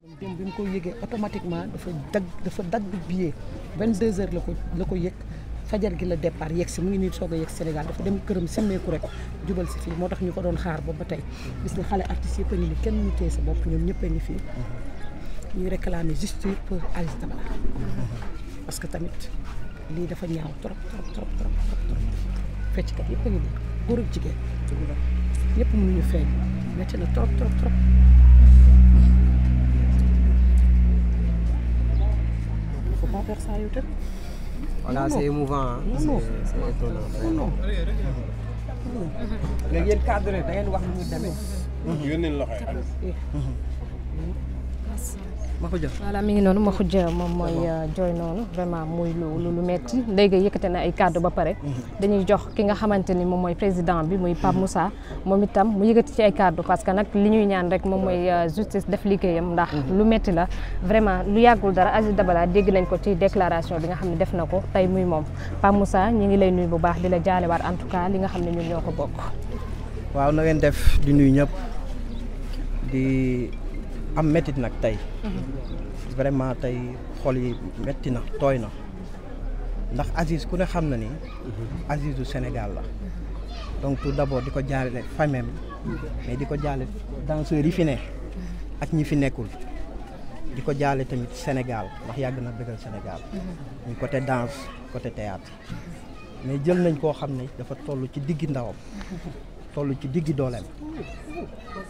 dem bi mu ko yëgee automatiquement dafa dagg billet 22h la ko yëg fajar gi la départ yegg si mu ngi nii soog a yegg Sénégal dafa dem këram simmeeku rek jubal si fii moo tax ñu ko doon xaar boobu ba tey gis nga xale artistes yëpp a ngi nii kenn ñu téye sa bopp ñoom ñëpp a ngi fii ñuy réclamer justice pour Aziz Dabala parce que tamit lii dafa ñaaw trop fecckat yëpp a ngi nii góor ak jigéen ñëpp mënuñu feeñ metti na trop. Faut pas faire ça yow tamit. Voilà, c'est émouvant. Non. C'est étonnant. Non. léegi yéen cadre da ngeen wax ni ñu demee. yónneel loxo yi. voilà mi ngi noonu ma xujja moom mooy jooy noonu vraiment muy lu metti léegi yëkkate na ay kàddu ba pare dañuy jox ki nga xamante ni moom mooy président bi muy Pape Moussa moom itam mu yëkkati ci ay kàddu parce que nag li ñuy ñaan rek moom mooy justice def liggéeyam ndax lu metti la vraiment lu yàggul dara Aziz Dabala dégg nañ ko ci déclaration bi nga xam ne def na ko tey muy moom Pape Moussa ñi ngi lay nuyu bu baax di la jaalewaat en tout cas li nga xam ne ñun ñoo ko bokk. waaw na ngeen def di nuyu ñëpp di am métit nag tey vraiment tey xol yi métti na tooy na ndax Aziz ku ne xam na ni Aziz du Sénégal la donc tout d'abord di ko jaale famille mais di ko jaale danseurs yi fi ne ak ñi fi nekkul di ko jaale tamit Sénégal ndax yàgg na bëggal Sénégal ñu côté danse côté théâtre mais jël nañ koo xam ne dafa toll ci diggi ndawam toll ci diggi dooleem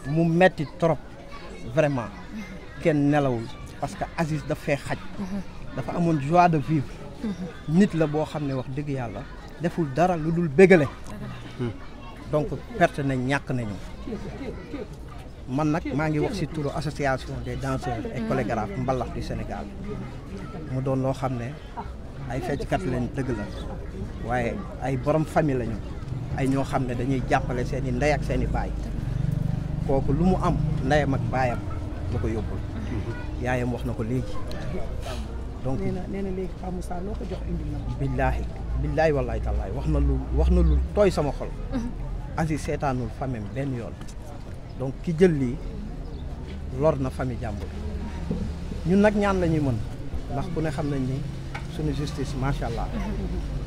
mu metti trop vraiment kenn nelawul parce que Aziz daf fee xaj dafa amoon joie de vivre nit la boo xam ne wax dëgg yàlla deful dara lu dul bégale donc perte nañ ñàkk nañu man nag maa ngi wax ci turu association des danseurs et chorégraphes mbalax du Sénégal mu doon loo xam ne ay fecckat lañ dëgg la waaye ay borom famille lañu ay ñoo xam ne dañuy jàppale seen i ndey ak seen i baay kooku lu mu am ndeyam ak baayam la ko yóbbul yaayam wax na ko léegi donc nee na léegi Pape Moussa loo ko jox indil na billaahi wallaahi tallaahi wax na lu tooy sama xol Aziz seetaanul famille benn yoon donc ki jël lii lor na famille jàmbur ñun nag ñaan la ñuy mën ndax ku ne xam nañ ni suñu justice macha allah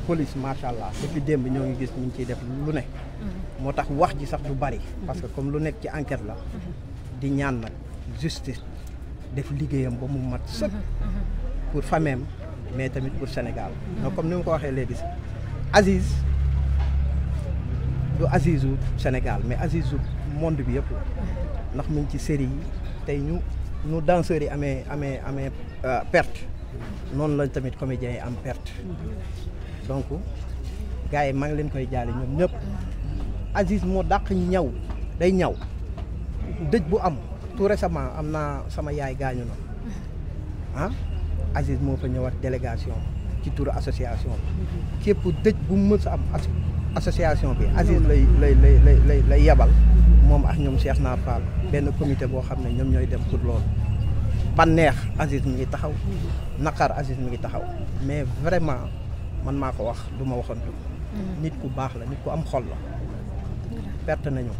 police macha allah depuis démb ñoo ngi gis ñu ngi ciy def lu ne moo tax wax ji sax du bari parce que comme lu nekk ci enquête la di ñaan nag justice def liggéeyam ba mu mat sëkk pour famille mais tamit pour Sénégal donc comme ni ma ko waxee léegi si Aziz du Azizu Sénégal mais Azizu monde bi yëpp la ndax mu ngi ci série yi tey ñu danseurs yi amee perte noonu la tamit comédiens yi am perte donc gars yi maa ngi leen koy jaale ñoom ñëpp Aziz moo dàq ñaw day ñaw dëj bu am tout récemment am naa sama yaay gaañu na ah Aziz moo fa ñëwaat délégation ci turu association bi képp dëj bu mu mës a am association bi Aziz lay yabal moom ak ñoom Cheikh Naar Fall benn comité boo xam ne ñoom ñooy dem pour loolu banneex Aziz mi ngi taxaw naqar Aziz mi ngi taxaw mais vraiment man maa ko wax du ma waxantu nit ku baax la nit ku am xol la perte nañu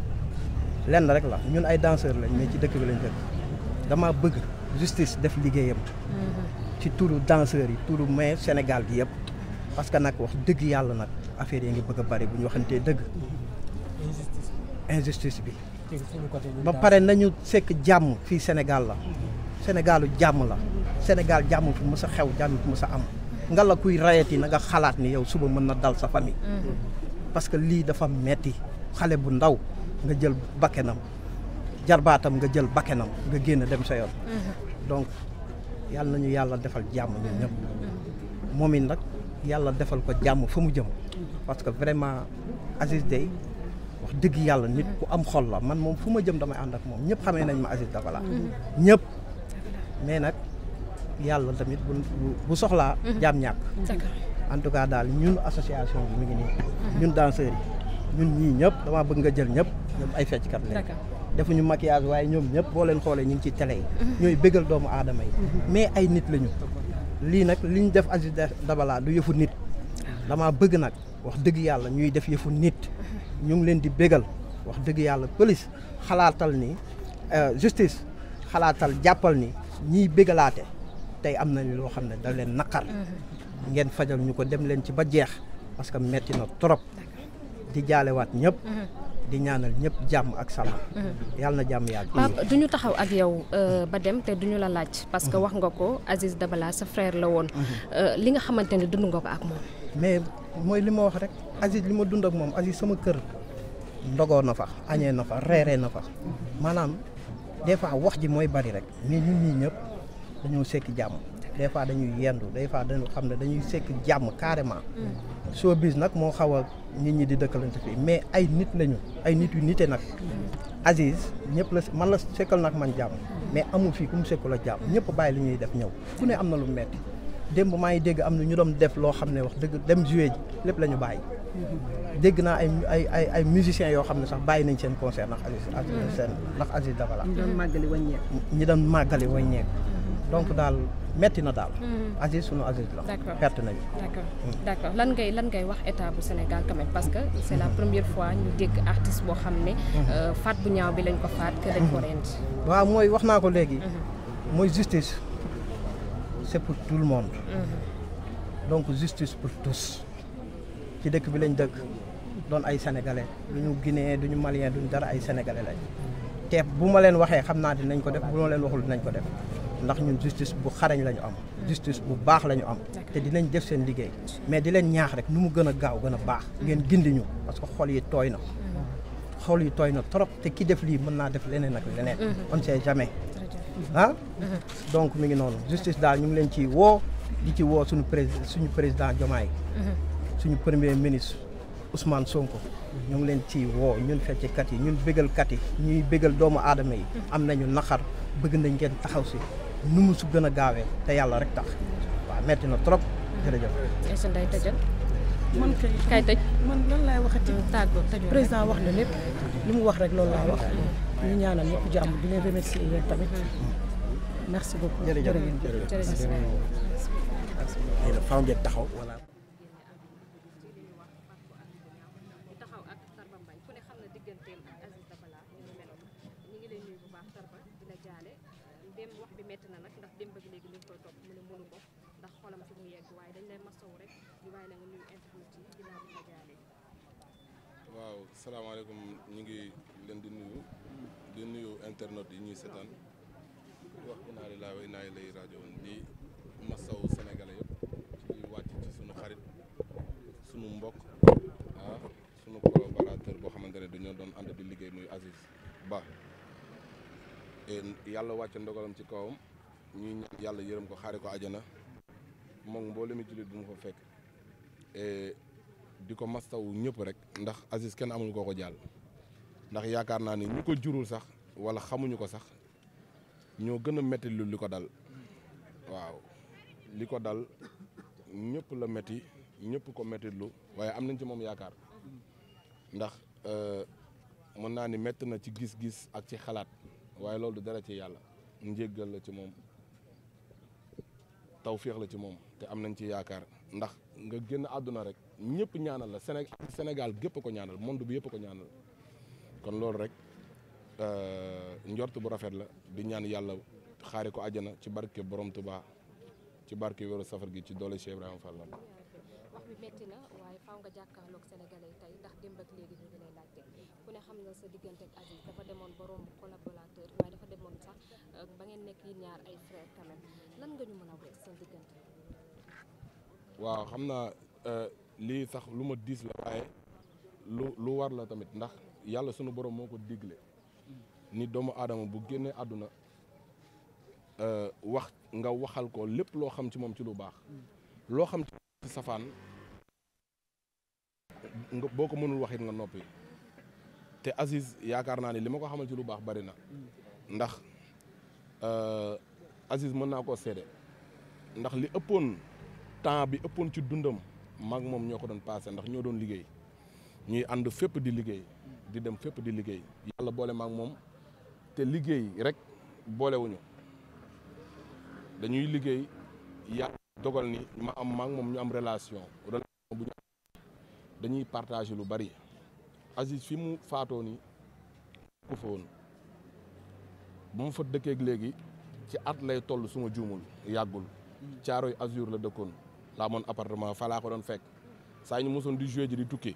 lenn rek la ñun ay danseurs lañ mais ci dëkk bi lañ dëkk dama bëgg justice def liggéeyam ci turu danseurs yi turu mais Sénégal gi yëpp parce que nag wax dëgg yàlla nag affaire yi ngi bëgg a bari bu ñu waxantee dëgg injustice bi ba pare nañu sekk jàmm fii Sénégal la Sénégalu jàmm la Sénégal jàmm fi mës a xew jàmm fi mës a am nga la kuy rayet yi na nga xalaat ni yow suba mën na dal sa famille parce que lii dafa metti xale bu ndaw nga jël bakkenam jarbaatam nga jël bakkenam nga génn dem sa yoon donc yàlla nañu yàlla defal jàmm ñun ñëpp moom it nag yàlla defal ko jàmm fa mu jëm parce que vraiment Aziz Dey wax dëgg yàlla nit ku am xol la man moom fu ma jëm damay ànd ak moom ñëpp xamee nañ ma Aziz Dabala ñëpp mais nag yàlla tamit bu soxlaa jaam ñàkk en tout cas daal ñun association bi mi ngi nii ñun danseurs yi ñun ñii ñëpp dama bëgg nga jël ñëpp ñoom ay fecckat lañ defuñu maquillage waaye ñoom ñëpp boo leen xoolee ñu ngi ci télé yi ñooy bégal doomu aadama yi mais ay nit lañu lii nag li ñu def Aziz Dabala du yëfu nit dama bëgg nag wax dëgg yàlla ñuy def yëfu nit ñu ngi leen di bégal wax dëgg yàlla police xalaatal ni justice xalaatal jàppal ni ñiy bégalaate tey am nañ loo xam ne da leen naqar ngeen fajal ñu ko dem leen ci ba jeex parce que metti na trop di jaalewaat ñëpp di ñaanal ñëpp jàmm ak salaam yàlla na jàmm yàgg. Pape duñu taxaw ak yow ba dem te duñu la laaj parce que wax nga ko Aziz Dabala sa frère la woon li nga xamante ne dund nga ko ak moom. mais mooy li ma wax rek Aziz li ma dund ak moom Aziz sama kër ndogoo na fa añee na fa reeree na fa maanaam des fois wax ji mooy bari rek mais ñun ñii ñëpp dañoo sekk jàmm des fois dañuy yendu des fois dañu xam ne dañuy sekk jàmm carrément showbiz nag moo xaw a nit ñi di dëkkalante fii mais ay nit lañu ay nit yu nite nag Aziz ñëpp la man la sekkal nag man jàmm mais amul fii ku mu sekkul ak jàmm ñëpp bàyyi li ñuy def ñëw ku ne am na lu metti démb maa ngi dégg am na ñu doon def loo xam ne wax dëgg dem jouer ji lépp la ñu bàyyi dégg naa ay musiciens yoo xam ne sax bàyyi nañ seen concert ndax Aziz Dabala ñi doon màggali wàññeeku donc daal metti na daal Aziz sunu Aziz la perte nañu d'accord lan ngay wax état bu Sénégal quand même parce que c'est la première fois ñu dégg artiste boo xam ne faat bu ñaaw bi lañ ko faat que dañ ko rendi waaw mooy wax naa ko léegi mooy justice c'est pour tout le monde donc justice pour tous ci dëkk bi lañ dëkk doon ay sénégalais duñu guinéen duñu malien duñu dara ay sénégalais lañ te bu ma leen waxee xam naa dinañ ko def bu ma leen waxul dinañ ko def ndax ñun justice bu xarañ la ñu am justice bu baax la ñu am te dinañ def seen liggéey mais di leen ñaax rek nu mu gën a gaaw gën a baax ngeen gindi ñu parce que xol yi tooy na trop te ki def lii mën naa def leneen ak leneen on ne sait jamais donc mi ngi noonu justice daal ñu ngi leen ci woo di ci woo suñu président Diomaye suñu premier ministre Ousmane Sonko ñu ngi leen ci woo ñun fecckat yi ñun bégalkat yi ñuy bégal doomu aadama yi am nañu naqar bëgg nañ ngeen taxaw si nu mu su gën a gaawee te yàlla rek tax waaw metti na trop jërëjëf. Aïssa Ndeye tëjal. man kay tëj. man lan laay waxati. tàggoo tëjoo président wax na lépp li mu wax rek loolu laa wax ñu ñaanal ñëpp jàmm di leen remercier yéen tamit merci beaucoup. jërëjëf jërëjëf faaw ngeen taxaw voilà. waaw salaamaaleykum ñu ngi leen di nuyu internet yi ñuy seetaan wax inna lillahi wa inna ilayhi raji'un di masaw sénégalais yëpp ci wàcc ci sunu xarit sunu mbokk sunu collaborateur boo xamante ne dañoo doon ànd di liggéey muy Aziz Ba yàlla wàcc ndogalam ci kawam ñuy ñaan yàlla yërëm ko xaari ko àjjana moom mboolemi jullit bu mu fa fekk di ko mastawu ñëpp rek ndax Aziz kenn amul koo ko jàll ndax yaakaar naa ni ñu ko jurul sax wala xamuñu ko sax ñoo gën a métti lu li ko dal waaw li ko dal ñëpp la métti ñëpp ko métti lu waaye am nañ ci moom yaakaar ndax mën naa ni métti na ci gis-gis ak ci xalaat waaye loolu du dara ci yàlla njéggal la ci moom tawféex la ci moom te am nañ ci yaakaar ndax nga génn àdduna rek ñëpp ñaanal la Sénégal gépp ko ñaanal monde bi yëpp ko ñaanal kon loolu rek njort bu rafet la di ñaan yàlla xaari ko àjjana ci barke Borom Tuubaa ci barke wéru safar gi ci doole Cheikh Ibrahima Fall. wax bi metti na waaye faaw nga jàkkaarloog sénégalais tey ndax démb ak léegi ñu ngi lay laajte ku ne xam nga sa diggante ak Aziz dafa demoon ba romb collaborateur waaye dafa demoon sax ba ngeen nekk yi ñaar ay frère quand même lan nga ñu mën a wax seen diggante. waaw xam naa lii sax lu ma diis la waaye lu war la tamit ndax yàlla sunu borom moo ko digle ni doomu aadama bu génnee àdduna wax nga waxal ko lépp loo xam ci moom ci lu baax loo xam ci safaan nga boo ko mënul wax it nga noppi te Aziz yaakaar naa ni li ma ko xamal ci lu baax bari na ndax Aziz mën naa koo seede ndax li ëppoon temps bi ëppoon ci dundam maag moom ñoo ko doon passé ndax ñoo doon liggéey ñuy ànd fépp di liggéey di dem fépp di liggéey yàlla boole maag moom te liggéey rek boolewuñu dañuy liggéey yàlla dogal ni ma am maag moom ñu am relation bu ñu dañuy partager lu bari Aziz fi mu faatoo ni ku fa woon ba mu fa dëkkeeg léegi ci at lay toll suma juumul yàggul Caaroy Azur la dëkkoon laa moon appartement fa laa ko doon fekk saa ñu mosoon di jouer ji di tukki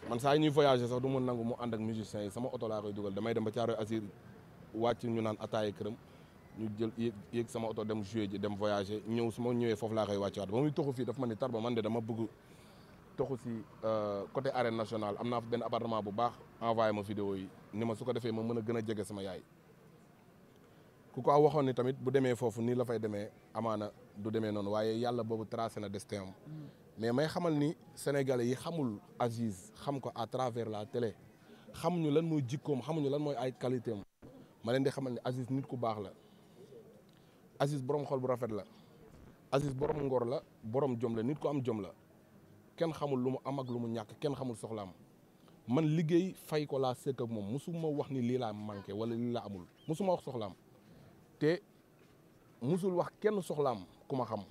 man saa ñuy voyager sax du ma nangu mu ànd ak musiciens yi sama oto laa koy dugal damay dem ba Caaroy Azur wàcc ñu naan ataaye këram ñu jël yéeg sama oto dem jouer ji dem voyager ñëw su ma ñëwee foofu laa koy wàcce waat ba muy toxu fii dafa ma ni Tarba man de dama bëgg toxu si côté arène nationale am naa fa benn appartement bu baax envoyé ma vidéo yi ni ma su ko defee ma mën a gën a jege sama yaay ku ko waxoon ni tamit bu demee foofu nii la fay demee amaana du demee noonu waaye yàlla boobu tracé na destin am mais may xamal ni sénégalais yi xamul Aziz xam ko à travers la télé xamuñu lan mooy jikkoom xamuñu lan mooy ay qualité am ma leen di xamal ni Aziz nit ku baax la Aziz borom xol bu rafet la Aziz borom ngor la borom jom la nit ku am jom la kenn xamul lu mu am ak lu mu ñàkk kenn xamul soxlaam man liggéey fay ko laa sëkk ak moom musuma wax ni lii laa manqué wala lii laa amul musuma wax soxlaam te musul wax kenn soxlaam ku ma xam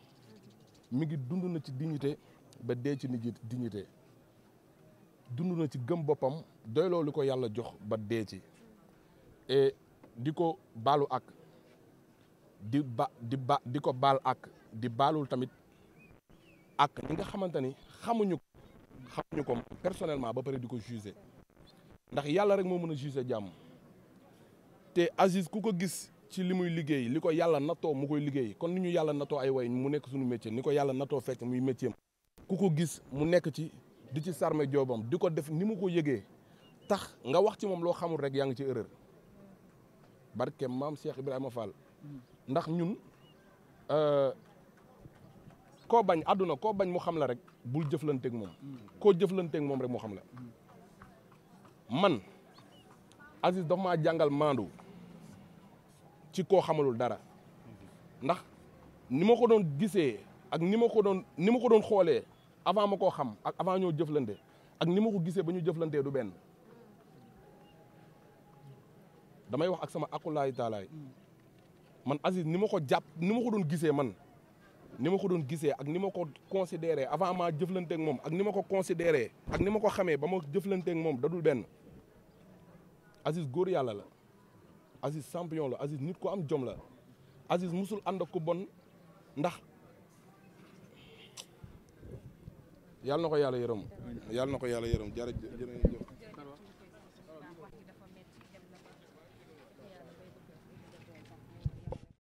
mi ngi dund na ci dignité ba dee ci nit dignité dund na ci gëm boppam doyloo li ko yàlla jox ba dee ci et di ko baalu ak di ko baal ak di baalul tamit ak ñi nga xamante ni xamuñu ko personnellement ba pare di ko juger ndax yàlla rek moo mën a juger jàmm te Aziz ku ko gis ci li muy liggéey li ko yàlla nattoo mu koy liggéey kon ni ñu yàlla nattoo ay way mu nekk suñu métier ni ko yàlla nattoo fecc muy métier ku ko gis mu nekk ci di ci sarme joobam di ko def ni mu ko yëgee tax nga wax ci moom loo xamul rek yaa ngi ci erreur barke maam Cheikh Ibrahima Fall ndax ñun koo bañ àdduna koo bañ mu xam la rek bul jëflanteeg moom koo jëflanteeg moom rek mu xam la man Aziz dafa maa jàngal maandu ci koo xamalul dara ndax ni ma ko doon gisee ak ni ma ko doon xoolee avant ma koo xam ak avant ñoo jëflante ak ni ma ko gisee ba ñu jëflantee du benn damay wax ak sama akulaay taalaay man Aziz ni ma ko jàpp ni ma ko doon gisee man ni ma ko doon gisee ak ni ma ko considéré avant ma jëflanteeg moom ak ni ma ko considéré ak ni ma ko xamee ba ma jëflanteeg moom dadul benn Aziz góor yàlla la Aziz champion la Aziz nit ko am jom la Aziz musul ànd ak ku bon ndax yàlla na ko yàlla yërëm yàlla na ko yàlla yërëm jërëjëf